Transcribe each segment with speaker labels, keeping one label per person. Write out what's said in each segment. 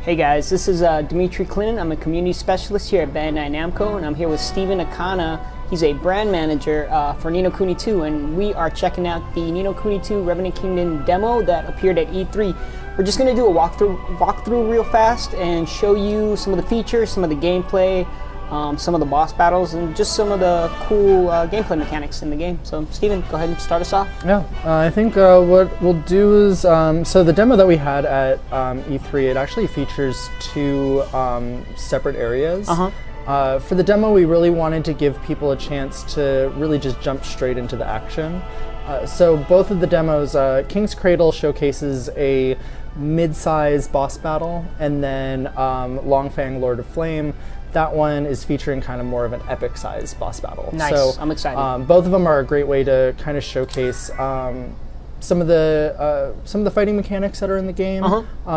Speaker 1: Hey guys, this is Dimitri Clinton. I'm a community specialist here at Bandai Namco, and I'm here with Steven Akana. He's a brand manager for Ni no Kuni 2, and we are checking out the Ni no Kuni 2 Revenant Kingdom demo that appeared at E3. We're just going to do a walkthrough real fast and show you some of the features, some of the gameplay, some of the boss battles, and just some of the cool gameplay mechanics in the game. So, Steven, go ahead and start us off.
Speaker 2: Yeah, I think what we'll do is, so the demo that we had at E3, it actually features two separate areas. For the demo, we really wanted to give people a chance to really just jump straight into the action. So both of the demos, King's Cradle showcases a mid-size boss battle, and then Longfang Lord of Flame, that one is featuring kind of more of an epic size boss battle.
Speaker 1: Nice, so, I'm excited.
Speaker 2: Both of them are a great way to kind of showcase some of the fighting mechanics that are in the game,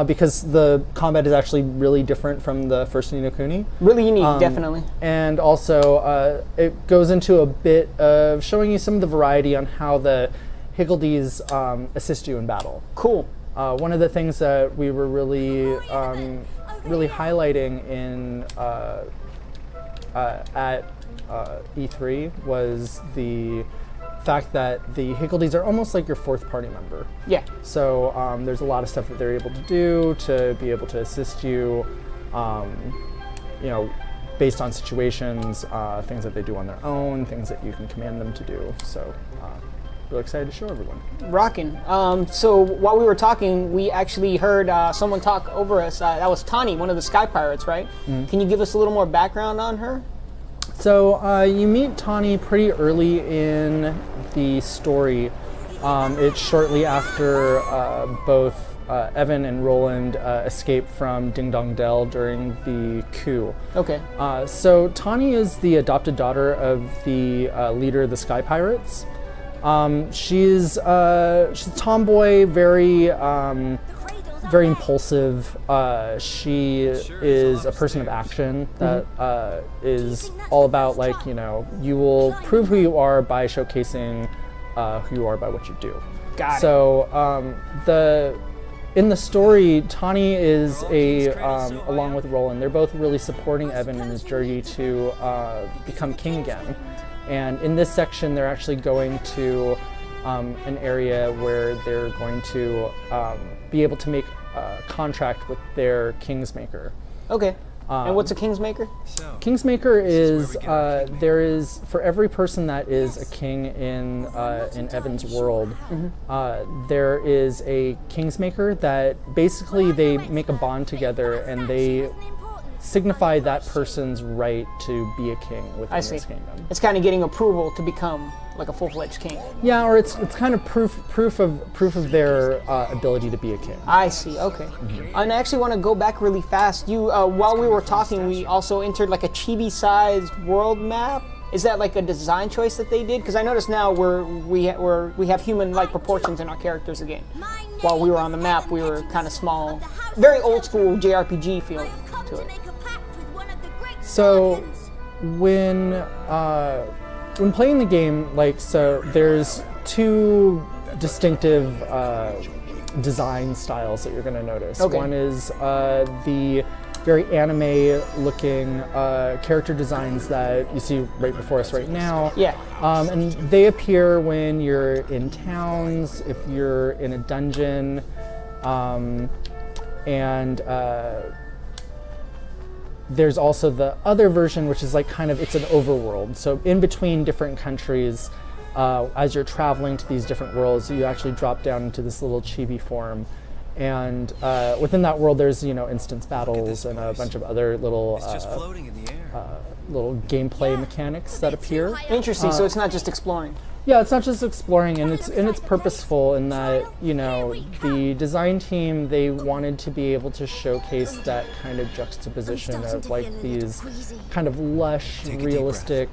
Speaker 2: because the combat is actually really different from the first Ni no Kuni.
Speaker 1: Really unique, definitely.
Speaker 2: And also, it goes into a bit of showing you some of the variety on how the Higgledies assist you in battle.
Speaker 1: Cool.
Speaker 2: One of the things that we were really highlighting in at E3 was the fact that the Higgledies are almost like your fourth party member.
Speaker 1: Yeah.
Speaker 2: So there's a lot of stuff that they're able to do to be able to assist you, you know, based on situations, things that they do on their own, things that you can command them to do. So really excited to show everyone.
Speaker 1: Rockin'. So while we were talking, we actually heard someone talk over us. That was Tani, one of the Sky Pirates, right? Can you give us a little more background on her?
Speaker 2: So you meet Tani pretty early in the story. It's shortly after both Evan and Roland escaped from Ding Dong Dell during the coup.
Speaker 1: Okay.
Speaker 2: So Tani is the adopted daughter of the leader of the Sky Pirates. She's a tomboy, very impulsive. She is a person of action that is all about, like, you know, you will prove who you are by showcasing who you are by what you do.
Speaker 1: Got it.
Speaker 2: So in the story, Tani is along with Roland, they're both really supporting Evan in his journey to become king again. And in this section, they're actually going to an area where they're going to be able to make a contract with their Kingsmaker.
Speaker 1: Okay. And what's a Kingsmaker?
Speaker 2: Kingsmaker is there is, for every person that is a king in Evan's world, there is a Kingsmaker that basically they make a bond together and they signify that person's right to be a king within this kingdom.
Speaker 1: It's kind of getting approval to become like a full-fledged king.
Speaker 2: Yeah, or it's kind of proof of their ability to be a king.
Speaker 1: I see. Okay. And I actually want to go back really fast. You while we were talking, we also entered like a chibi-sized world map. Is that like a design choice that they did? Because I noticed now we have human-like proportions in our characters again. While we were on the map, we were kind of small, very old-school JRPG feel to it.
Speaker 2: So when playing the game, like, so there's two distinctive design styles that you're going to notice.
Speaker 1: Okay.
Speaker 2: One is the very anime-looking character designs that you see right before us right now.
Speaker 1: Yeah.
Speaker 2: And they appear when you're in towns, if you're in a dungeon, and there's also the other version, which is like kind of, it's an overworld. So in between different countries, as you're traveling to these different worlds, you actually drop down into this little chibi form. And within that world, there's, you know, instance battles and a bunch of other little little gameplay mechanics that appear.
Speaker 1: Interesting. So it's not just exploring.
Speaker 2: Yeah, it's not just exploring, and it's purposeful in that, you know, the design team, they wanted to be able to showcase that kind of juxtaposition of like these kind of lush, realistic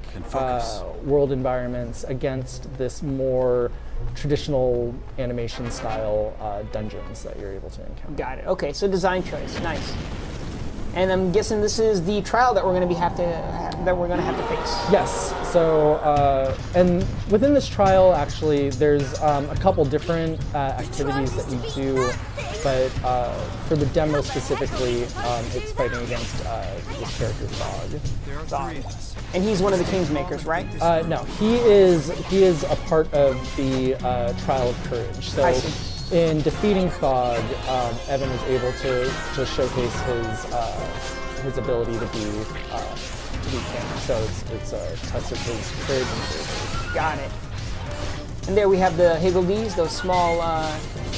Speaker 2: world environments against this more traditional animation style dungeons that you're able to encounter.
Speaker 1: Got it. Okay, so design choice, nice. And I'm guessing this is the trial that we're going to have to face.
Speaker 2: Yes. So, and within this trial, actually, there's a couple different activities that you do but for the demo specifically, it's fighting against this character Thog.
Speaker 1: And he's one of the King's Makers, right?
Speaker 2: No, he is a part of the Trial of Courage. So
Speaker 1: I see.
Speaker 2: in defeating Thog, Evan is able to showcase his ability to be king. So it's a test of his courage and bravery.
Speaker 1: Got it. And there we have the Higgledies, those small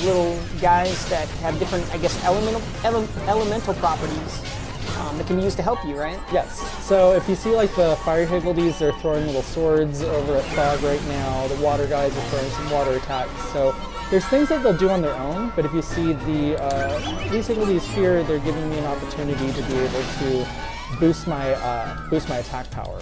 Speaker 1: little guys that have different, I guess, elemental properties that can be used to help you, right?
Speaker 2: Yes. So if you see like the fire Higgledies, they're throwing little swords over at Thog right now. The water guys are throwing some water attacks. So there's things that they'll do on their own, but if you see these Higgledies here, they're giving me an opportunity to be able to boost my attack power.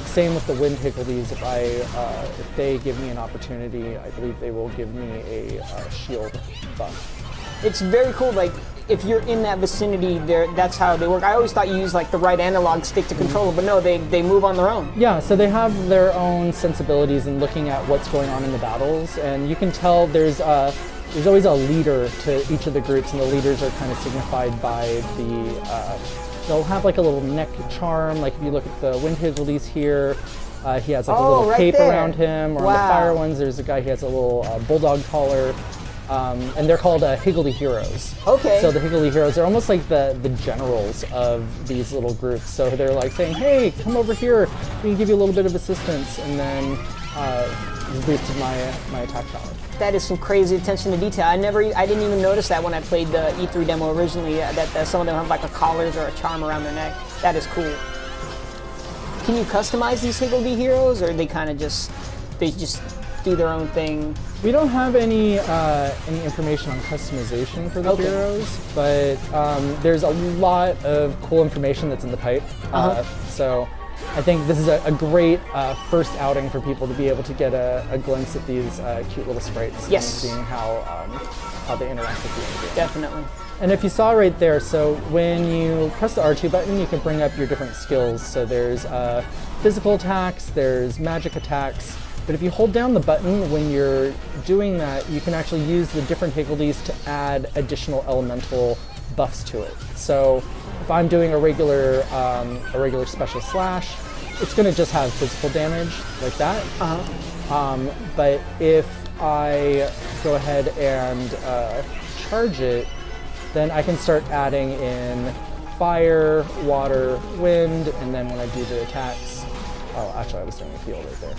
Speaker 2: Same with the Wind Higgledies. If they give me an opportunity, I believe they will give me a shield buff.
Speaker 1: It's very cool. Like if you're in that vicinity, that's how they work. I always thought you used like the right analog stick to control it, but no, they move on their own.
Speaker 2: Yeah, so they have their own sensibilities in looking at what's going on in the battles, and you can tell there's always a leader to each of the groups, and the leaders are kind of signified by they'll have like a little neck charm. Like if you look at the Wind Higgledies here, he has like a little
Speaker 1: right
Speaker 2: cape
Speaker 1: there.
Speaker 2: around him. Or on the fire ones, there's a guy who has a little bulldog collar. And they're called Higgledy Heroes.
Speaker 1: Okay.
Speaker 2: So the Higgledy Heroes are almost like the generals of these little groups. So they're like saying, hey, come over here, we can give you a little bit of assistance, and then boosted my attack power.
Speaker 1: That is some crazy attention to detail. I didn't even notice that when I played the E3 demo originally, that some of them have like a collars or a charm around their neck. That is cool. Can you customize these Higgledy Heroes, or they kind of just do their own thing?
Speaker 2: We don't have any information on customization for the heroes, but there's a lot of cool information that's in the pipe. So I think this is a great first outing for people to be able to get a glimpse at these cute little sprites and seeing how they interact with you in the game.
Speaker 1: Definitely.
Speaker 2: And if you saw right there, so when you press the R2 button, you can bring up your different skills. So there's physical attacks, there's magic attacks. But if you hold down the button when you're doing that, you can actually use the different Higgledies to add additional elemental buffs to it. So if I'm doing a regular special slash, it's going to just have physical damage like that. But if I go ahead and charge it, then I can start adding in fire, water, wind, and then when I do the attacks, oh, actually I was doing a heal right there.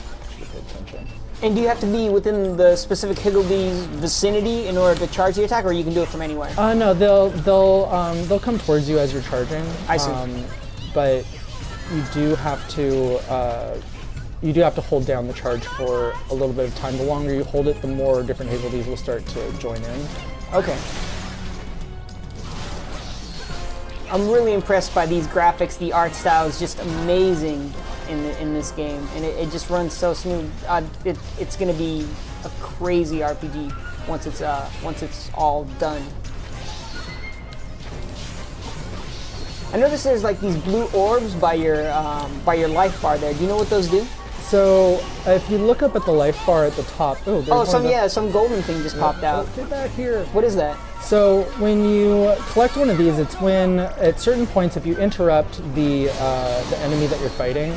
Speaker 2: Pay attention.
Speaker 1: And do you have to be within the specific Higgledy's vicinity in order to charge the attack, or you can do it from anywhere?
Speaker 2: No, they'll come towards you as you're charging.
Speaker 1: I see.
Speaker 2: But you do have to hold down the charge for a little bit of time. The longer you hold it, the more different Higgledies will start to join in.
Speaker 1: Okay. I'm really impressed by these graphics. The art style is just amazing in this game, and it just runs so smooth. It's going to be a crazy RPG once it's all done. I noticed there's like these blue orbs by your life bar there. Do you know what those do?
Speaker 2: So if you look up at the life bar at the top,
Speaker 1: some golden thing just popped out.
Speaker 2: Get back here.
Speaker 1: What is that?
Speaker 2: So when you collect one of these, it's when at certain points, if you interrupt the enemy that you're fighting,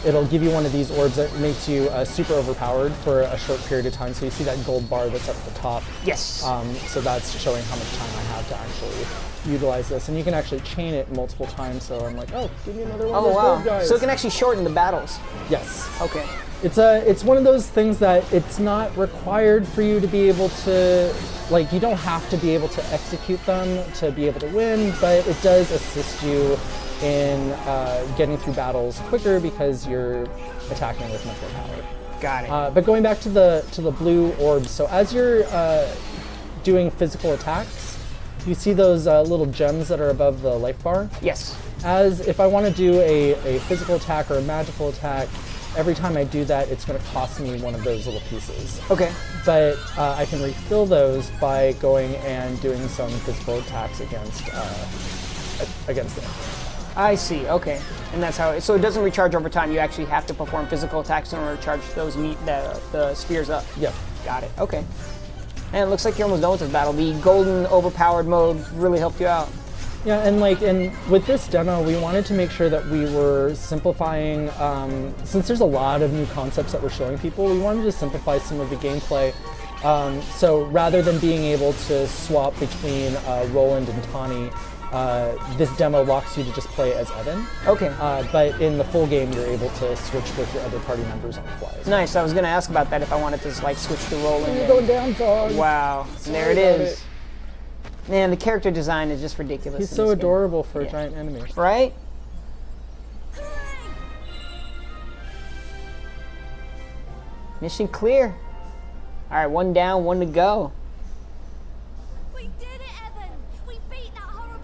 Speaker 2: it'll give you one of these orbs that makes you super overpowered for a short period of time. So you see that gold bar that's up at the top.
Speaker 1: Yes.
Speaker 2: So that's showing how much time I have to actually utilize this, and you can actually chain it multiple times. So I'm like, oh, give me another one of those gold guys.
Speaker 1: So it can actually shorten the battles.
Speaker 2: Yes.
Speaker 1: Okay.
Speaker 2: It's one of those things that it's not required for you to be able to, like, you don't have to be able to execute them to be able to win, but it does assist you in getting through battles quicker because you're attacking with much more power.
Speaker 1: Got it.
Speaker 2: But going back to the blue orbs, so as you're doing physical attacks, you see those little gems that are above the life bar?
Speaker 1: Yes.
Speaker 2: As if I want to do a physical attack or a magical attack, every time I do that, it's going to cost me one of those little pieces.
Speaker 1: Okay.
Speaker 2: But I can refill those by going and doing some physical attacks against them.
Speaker 1: I see. Okay. And that's how. So it doesn't recharge over time. You actually have to perform physical attacks in order to charge those the spheres up.
Speaker 2: Yep.
Speaker 1: Got it. Okay. Man, it looks like you're almost done with this battle. The golden overpowered mode really helped you out.
Speaker 2: Yeah, and with this demo, we wanted to make sure that we were simplifying, since there's a lot of new concepts that we're showing people, we wanted to simplify some of the gameplay. So rather than being able to swap between Roland and Tawny, this demo locks you to just play as Evan.
Speaker 1: Okay.
Speaker 2: But in the full game, you're able to switch with your other party members on the fly.
Speaker 1: Nice. I was going to ask about that if I wanted to like switch to Roland.
Speaker 2: You're going down, dog.
Speaker 1: Wow. And there it is. Man, the character design is just ridiculous.
Speaker 2: He's so adorable for a giant enemy.
Speaker 1: Right? Mission clear. All right, one down, one to go.
Speaker 3: We did it, Evan. We beat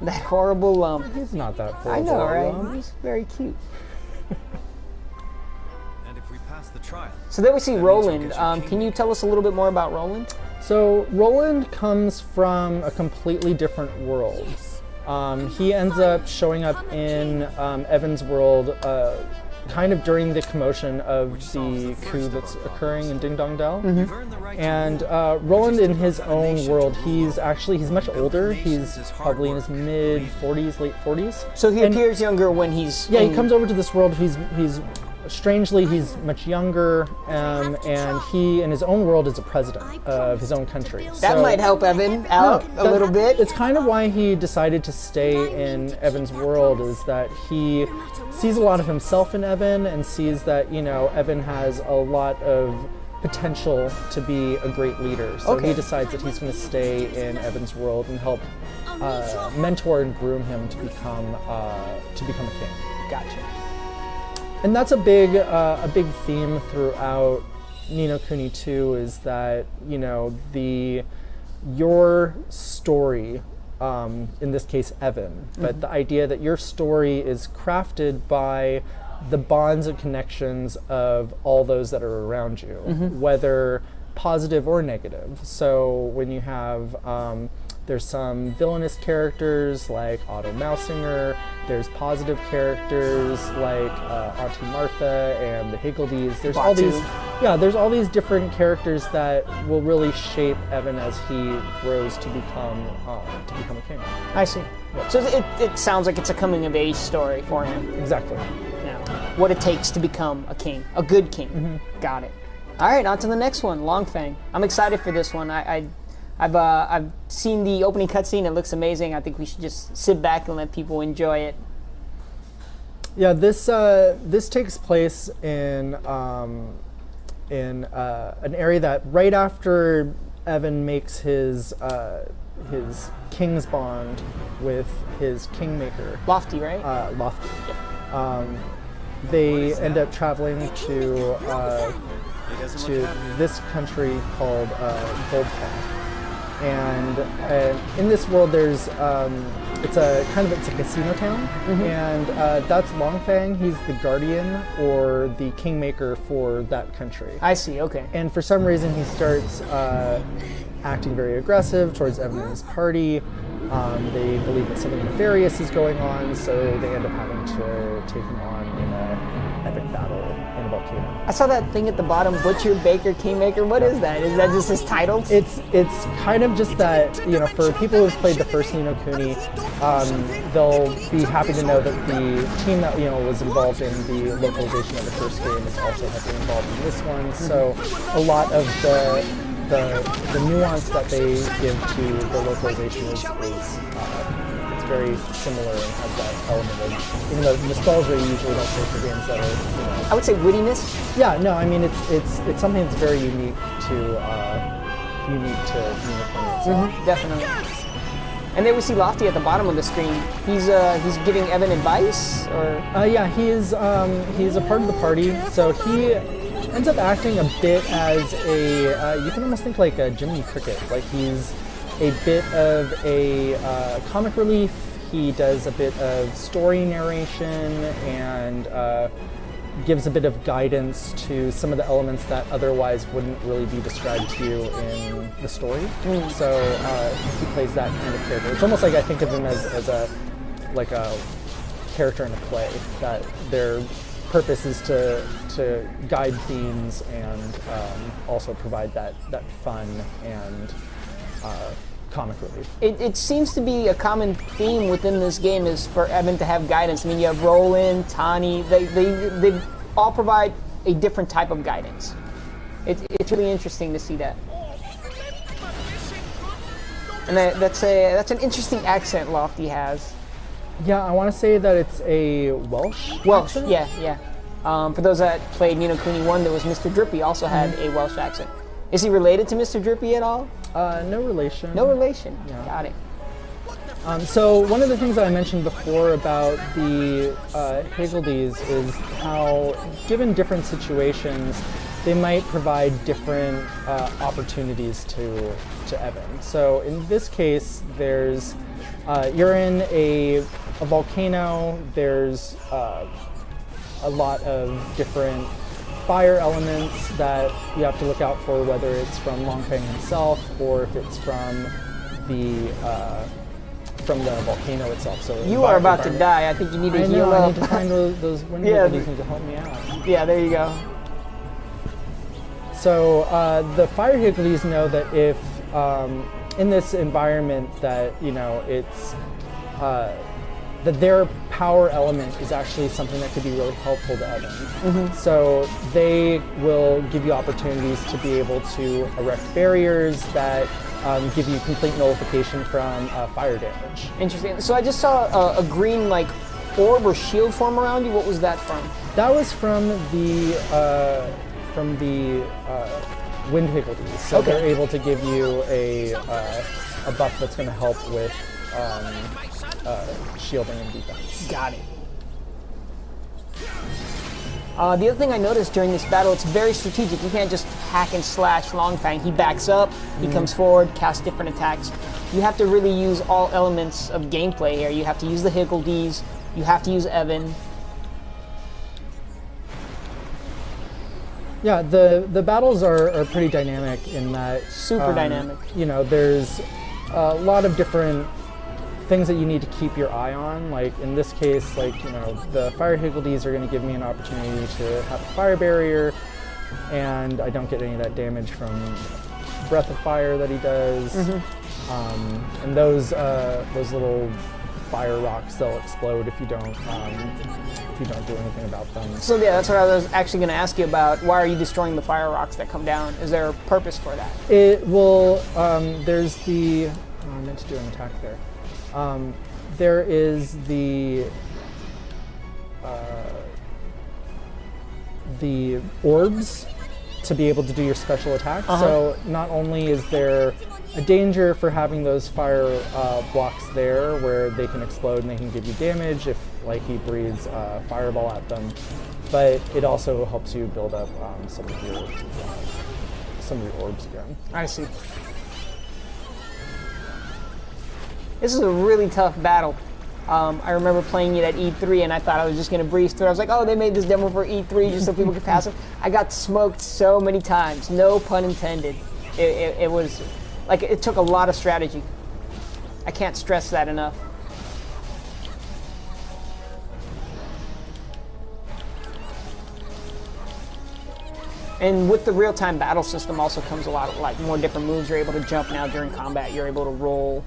Speaker 1: That horrible lump.
Speaker 2: He's not that horrible.
Speaker 1: I know, right? He's very cute.
Speaker 4: And if we pass the trial.
Speaker 1: So there we see Roland. Can you tell us a little bit more about Roland?
Speaker 2: So Roland comes from a completely different world. He ends up showing up in Evan's world kind of during the commotion of the coup that's occurring in Ding Dong Dell. And Roland in his own world, he's much older. He's probably in his mid 40s, late 40s.
Speaker 1: So he appears younger when he's...
Speaker 2: Yeah, he comes over to this world. He's strangely, he's much younger, and he, in his own world, is a president of his own country.
Speaker 1: That might help Evan out a little bit.
Speaker 2: It's kind of why he decided to stay in Evan's world, is that he sees a lot of himself in Evan and sees that, you know, Evan has a lot of potential to be a great leader. So he decides that he's going to stay in Evan's world and help mentor and groom him to become a king.
Speaker 1: Gotcha.
Speaker 2: And that's a big theme throughout Ni no Kuni 2, is that, you know, your story, in this case Evan, but the idea that your story is crafted by the bonds and connections of all those that are around you, whether positive or negative. So when you have there's some villainous characters like Otto Mausinger. There's positive characters like Auntie Martha and the Higgledies. There's all these different characters that will really shape Evan as he grows to become a king.
Speaker 1: I see. Yeah. So it sounds like it's a coming of age story for him.
Speaker 2: Exactly.
Speaker 1: Yeah. What it takes to become a king, a good king. Got it. All right, on to the next one, Longfang. I'm excited for this one. I've seen the opening cutscene. It looks amazing. I think we should just sit back and let people enjoy it.
Speaker 2: Yeah, this takes place in an area that right after Evan makes his king's bond with his kingmaker.
Speaker 1: Lofty, right?
Speaker 2: Lofty. They end up traveling to this country called Goldpath. And in this world, there's it's a casino town, and that's Longfang. He's the guardian or the kingmaker for that country.
Speaker 1: I see. Okay.
Speaker 2: And for some reason, he starts acting very aggressive towards Evan and his party. They believe that something nefarious is going on, so they end up having to take him on in an epic battle in a volcano.
Speaker 1: I saw that thing at the bottom, Butcher, Baker, Kingmaker. What is that? Is that just his title?
Speaker 2: It's kind of just that, you know, for people who've played the first Ni no Kuni, they'll be happy to know that the team that, you know, was involved in the localization of the first game is also heavily involved in this one. So a lot of the nuance that they give to the localization is it's very similar and has that element of, even though nostalgia you usually don't say for games that are, you know,
Speaker 1: I would say wittiness.
Speaker 2: Yeah, no, I mean it's something that's very unique to Ni no Kuni itself.
Speaker 1: Definitely. And there we see Lofty at the bottom of the screen. He's giving Evan advice, or
Speaker 2: yeah, he's a part of the party, so he ends up acting a bit as a, you can almost think like a Jiminy Cricket. Like he's a bit of a comic relief. He does a bit of story narration and gives a bit of guidance to some of the elements that otherwise wouldn't really be described to you in the story. So he plays that kind of character. It's almost like I think of him as a character in a play, that their purpose is to guide themes and also provide that fun and comic relief.
Speaker 1: It seems to be a common theme within this game is for Evan to have guidance. I mean, you have Roland, Tani. They all provide a different type of guidance. It's really interesting to see that. And that's an interesting accent Lofty has.
Speaker 2: Yeah, I want to say that it's a Welsh.
Speaker 1: Welsh,
Speaker 2: accent?
Speaker 1: yeah. For those that played Ni no Kuni 1, there was Mr. Drippy also had a Welsh accent. Is he related to Mr. Drippy at all?
Speaker 2: No relation.
Speaker 1: No relation.
Speaker 2: Yeah.
Speaker 1: Got it.
Speaker 2: So one of the things that I mentioned before about the Higgledies is how, given different situations, they might provide different opportunities to Evan. So in this case, there's you're in a volcano. There's a lot of different fire elements that you have to look out for, whether it's from Longfang himself or if it's from the volcano itself. So
Speaker 1: You are about to die. I think you need to heal
Speaker 2: I
Speaker 1: up.
Speaker 2: need to find those wind Higgledies need to help me out.
Speaker 1: Yeah, there you go.
Speaker 2: So the fire Higgledies know that if in this environment that it's that their power element is actually something that could be really helpful to Evan. So they will give you opportunities to be able to erect barriers that give you complete nullification from fire damage.
Speaker 1: Interesting. So I just saw a green orb or shield form around you. What was that from?
Speaker 2: That was from the wind Higgledies. So
Speaker 1: Okay.
Speaker 2: they're able to give you a buff that's going to help with shielding and defense.
Speaker 1: Got it. The other thing I noticed during this battle, it's very strategic. You can't just hack and slash Longfang. He backs up, he comes forward, casts different attacks. You have to really use all elements of gameplay here. You have to use the Higgledies, you have to use Evan.
Speaker 2: Yeah, the battles are pretty dynamic in that.
Speaker 1: Super dynamic.
Speaker 2: There's a lot of different things that you need to keep your eye on. Like in this case, the fire Higgledies are going to give me an opportunity to have a fire barrier, and I don't get any of that damage from breath of fire that he does. And those little fire rocks, they'll explode if you don't do anything about them.
Speaker 1: So yeah, that's what I was actually going to ask you about. Why are you destroying the fire rocks that come down? Is there a purpose for that?
Speaker 2: It will. There's the. Oh, I meant to do an attack there. There is the orbs to be able to do your special attacks. So not only is there a danger for having those fire blocks there where they can explode and they can give you damage if he breathes a fireball at them, but it also helps you build up some of your orbs again.
Speaker 1: I see. This is a really tough battle. I remember playing it at E3 and I thought I was just going to breeze through. I was like, oh, they made this demo for E3 just so people could pass it. I got smoked so many times, no pun intended. It was, it took a lot of strategy. I can't stress that enough. And with the real-time battle system also comes a lot of more different moves. You're able to jump now during combat. You're able to roll.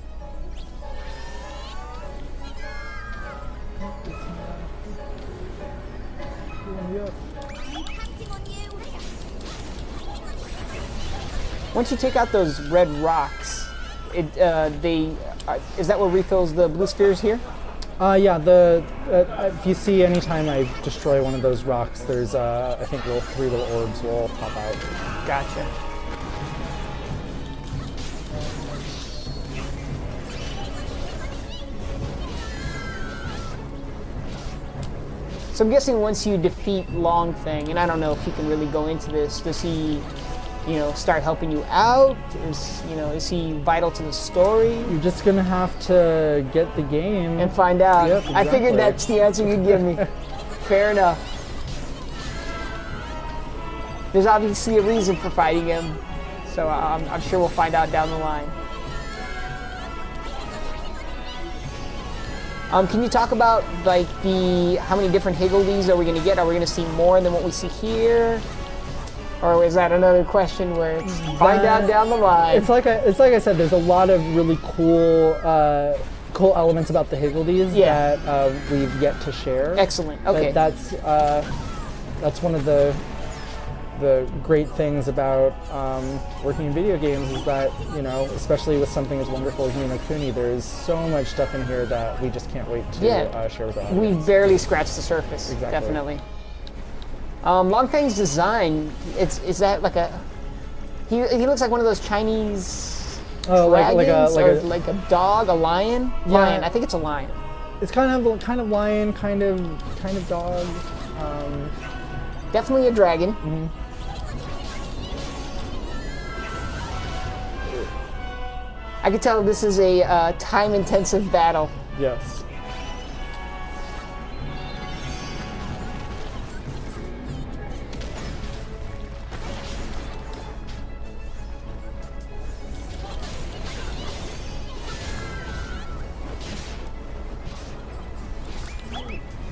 Speaker 1: Once you take out those red rocks, is that what refills the blue spheres here?
Speaker 2: Yeah. If you see anytime I destroy one of those rocks, there's I think 3 little orbs will pop out.
Speaker 1: Gotcha. So I'm guessing once you defeat Longfang, and I don't know if he can really go into this, does he, start helping you out? Is he vital to the story?
Speaker 2: You're just gonna have to get the game
Speaker 1: And find out.
Speaker 2: Yep,
Speaker 1: I figured
Speaker 2: exactly.
Speaker 1: that's the answer you'd give me. Fair enough. There's obviously a reason for fighting him, so I'm sure we'll find out down the line. Can you talk about how many different Higgledies are we going to get? Are we going to see more than what we see here? Or is that another question where it's find out down the line?
Speaker 2: It's like I said. There's a lot of really cool elements about the Higgledies that we've yet to share.
Speaker 1: Excellent. Okay.
Speaker 2: That's one of the great things about working in video games is that, you know, especially with something as wonderful as Ni no Kuni, there's so much stuff in here that we just can't wait to share with our audience.
Speaker 1: We've barely scratched the surface.
Speaker 2: Exactly.
Speaker 1: Definitely. Longfang's design, is that like a... He looks like one of those Chinese dragons, like a dog, a lion?
Speaker 2: Yeah.
Speaker 1: Lion, I think it's a lion.
Speaker 2: It's kind of lion, kind of dog.
Speaker 1: Definitely a dragon.
Speaker 2: Mm-hmm.
Speaker 1: I can tell this is a time-intensive battle.
Speaker 2: Yes.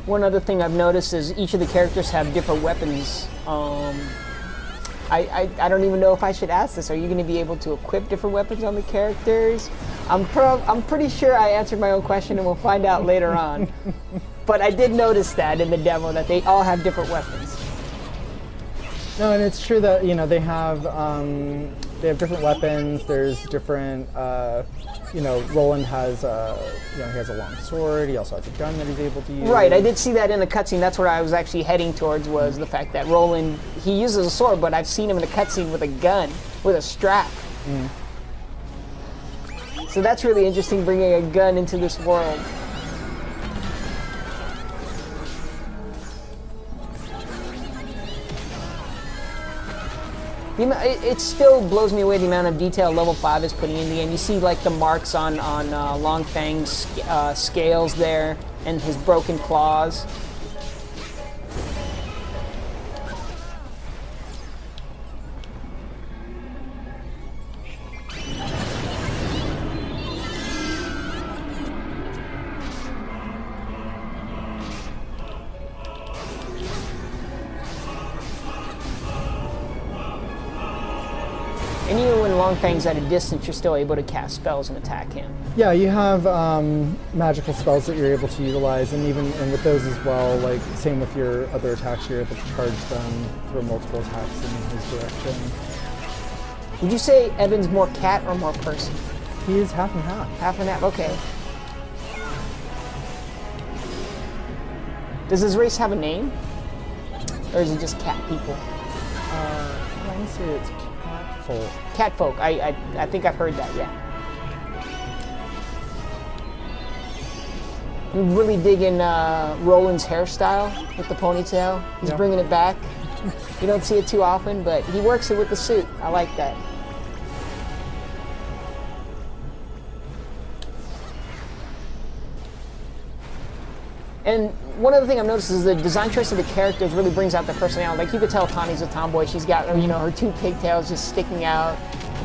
Speaker 1: One other thing I've noticed is each of the characters have different weapons. I don't even know if I should ask this. Are you going to be able to equip different weapons on the characters? I'm pretty sure I answered my own question, and we'll find out later on. But I did notice that in the demo that they all have different weapons.
Speaker 2: No, and it's true that, you know, they have different weapons. There's different. You know, Roland has he has a long sword. He also has a gun that he's able to use.
Speaker 1: Right, I did see that in the cutscene. That's what I was actually heading towards, was the fact that Roland, he uses a sword, but I've seen him in a cutscene with a gun, with a strap. So that's really interesting, bringing a gun into this world. It still blows me away the amount of detail level 5 is putting in the game. You see like the marks on Longfang's scales there, and his broken claws. And even when Longfang's at a distance, you're still able to cast spells and attack him.
Speaker 2: Yeah, you have magical spells that you're able to utilize, and with those as well, like same with your other attacks, you're able to charge them, throw multiple attacks in his direction.
Speaker 1: Would you say Evan's more cat or more person?
Speaker 2: He is half and half.
Speaker 1: Half and half, okay. Does his race have a name? Or is it just cat people?
Speaker 2: I want to say it's cat folk.
Speaker 1: Cat folk, I think I've heard that, yeah. I'm really digging Roland's hairstyle with the ponytail. He's bringing it back. You don't see it too often, but he works it with the suit. I like that. And one other thing I've noticed is the design choice of the characters really brings out their personality. Like you could tell Connie's a tomboy. She's got, you know, her two pigtails just sticking out.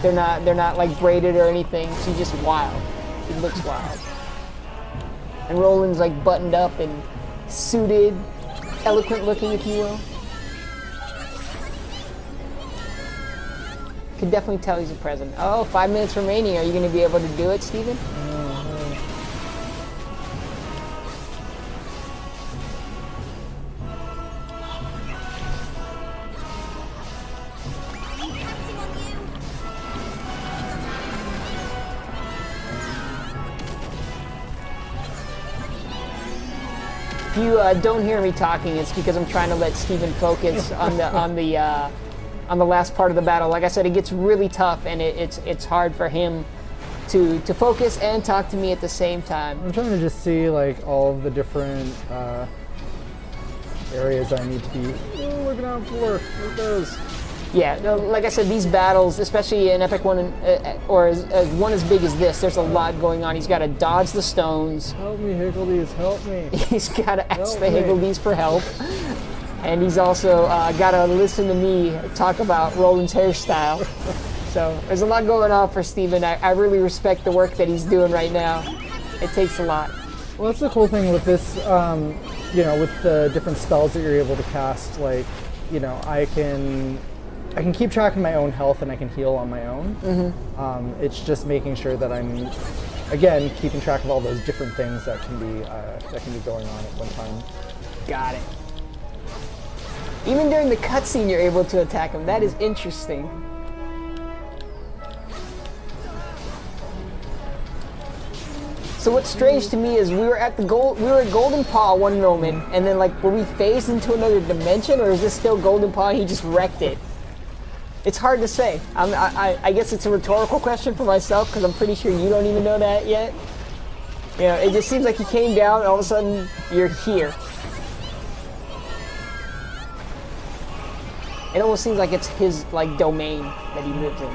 Speaker 1: They're not like braided or anything. She's just wild. She looks wild. And Roland's like buttoned up and suited, eloquent looking, if you will. Could definitely tell he's a president. Oh, 5 minutes remaining. Are you going to be able to do it, Steven? If you don't hear me talking, it's because I'm trying to let Steven focus on the last part of the battle. Like I said, it gets really tough, and it's hard for him to focus and talk to me at the same time.
Speaker 2: I'm trying to just see like all of the different areas I need to be looking out for. There goes.
Speaker 1: Yeah, no, like I said, these battles, especially an epic one, or as one as big as this, there's a lot going on. He's got to dodge the stones.
Speaker 2: Help me, Higgledies, help me.
Speaker 1: He's got to ask the Higgledies for help. And he's also got to listen to me talk about Roland's hairstyle. So there's a lot going on for Steven. I really respect the work that he's doing right now. It takes a lot.
Speaker 2: Well, that's the cool thing with this, you know, with the different spells that you're able to cast. Like, you know, I can I can keep track of my own health and I can heal on my own. It's just making sure that I'm, again, keeping track of all those different things that can be going on at one time.
Speaker 1: Got it. Even during the cutscene, you're able to attack him. That is interesting. So what's strange to me is we were at Golden Paw one moment, and then like were we phased into another dimension, or is this still Golden Paw and he just wrecked it? It's hard to say. I guess it's a rhetorical question for myself because I'm pretty sure you don't even know that yet. You know, it just seems like he came down and all of a sudden you're here. It almost seems like it's his like domain that he lives in.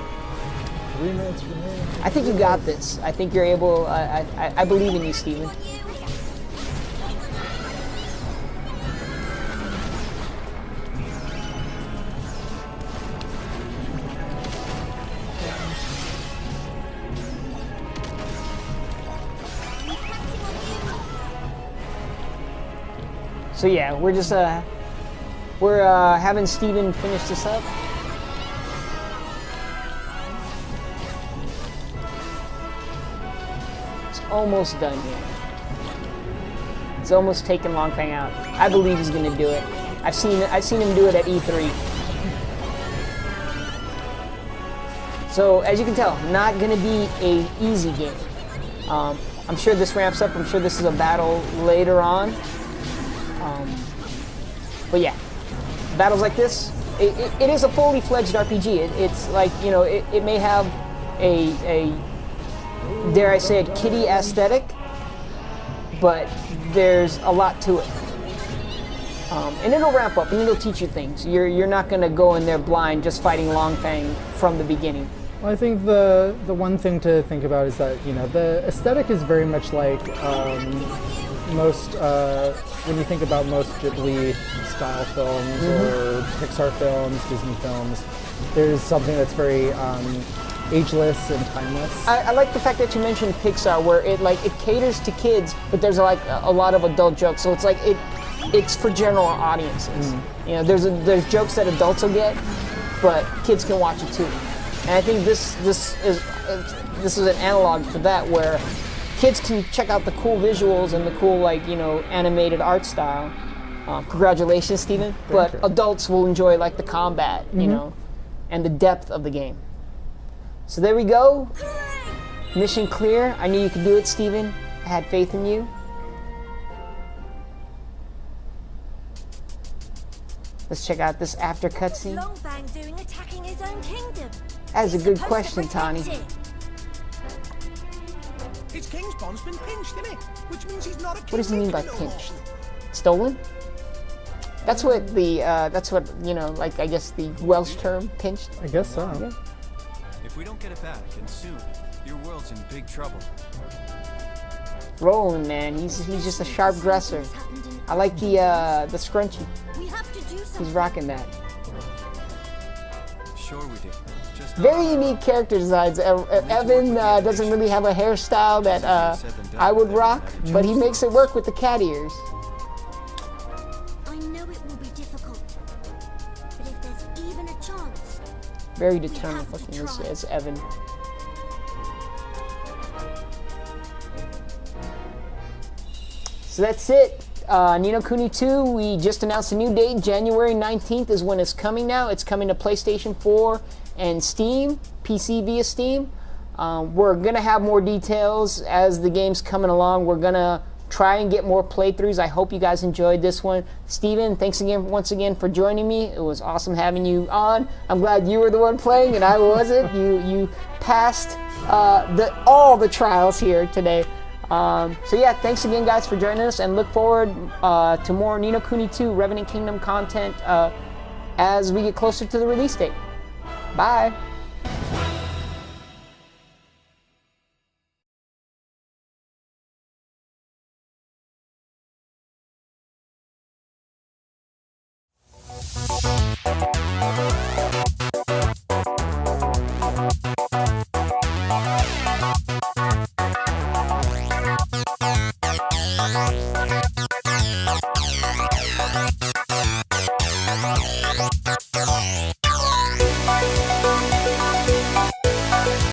Speaker 2: 3 minutes remaining.
Speaker 1: I think you got this. I think you're able. I believe in you, Steven. So yeah, we're just having Steven finish this up. Almost done here. He's almost taken Longfang out. I believe he's gonna do it. I've seen him do it at E3. So as you can tell, not gonna be a easy game. I'm sure this ramps up. I'm sure this is a battle later on. But yeah, battles like this, it is a fully fledged RPG. It's like, you know, it may have a dare I say it, kiddie aesthetic, but there's a lot to it. And it'll ramp up and it'll teach you things. You're not going to go in there blind just fighting Longfang from the beginning.
Speaker 2: Well, I think the one thing to think about is that, you know, the aesthetic is very much like most, when you think about most Ghibli style films or Pixar films, Disney films, there's something that's very ageless and timeless.
Speaker 1: I like the fact that you mentioned Pixar, where it caters to kids, but there's like a lot of adult jokes. So it's like it's for general audiences. You know, there's jokes that adults will get, but kids can watch it too. And I think this is an analog for that, where kids can check out the cool visuals and the cool, like, you know, animated art style. Congratulations, Steven. But adults will enjoy like the combat, you know, and the depth of the game. So there we go. Mission clear. I knew you could do it, Steven. I had faith in you. Let's check out this after cutscene.
Speaker 3: What's Longfang doing attacking his own kingdom?
Speaker 1: That is a
Speaker 3: He's
Speaker 1: good
Speaker 3: supposed to
Speaker 1: question, Tani.
Speaker 3: protect it.
Speaker 5: His king's bond's been pinched, isn't it? Which means he's not a king.
Speaker 1: What does he mean by
Speaker 5: no more.
Speaker 1: pinched? Stolen? That's what you know, like I guess the Welsh term, pinched.
Speaker 2: I guess so.
Speaker 1: Yeah.
Speaker 4: If we don't get it back, and soon, your world's in big trouble.
Speaker 1: Rolling, man. He's just a sharp dresser. I like the scrunchie.
Speaker 3: We have to do something.
Speaker 1: He's rocking that.
Speaker 4: Sure we do. Just
Speaker 1: Very unique character designs. Evan doesn't really have a hairstyle that I would rock, but he makes it work with the cat ears.
Speaker 3: I know it will be difficult, but if there's even a chance,
Speaker 1: Very determined looking as Evan. So that's it. Ni no Kuni 2, we just announced a new date. January 19th is when it's coming now. It's coming to PlayStation 4 and Steam, PC via Steam. We're going to have more details as the game's coming along. We're going to try and get more playthroughs. I hope you guys enjoyed this one. Steven, thanks again once again for joining me. It was awesome having you on. I'm glad you were the one playing and I wasn't. You passed all the trials here today. So yeah, thanks again guys for joining us, and look forward to more Ni no Kuni 2 Revenant Kingdom content as we get closer to the release date. Bye!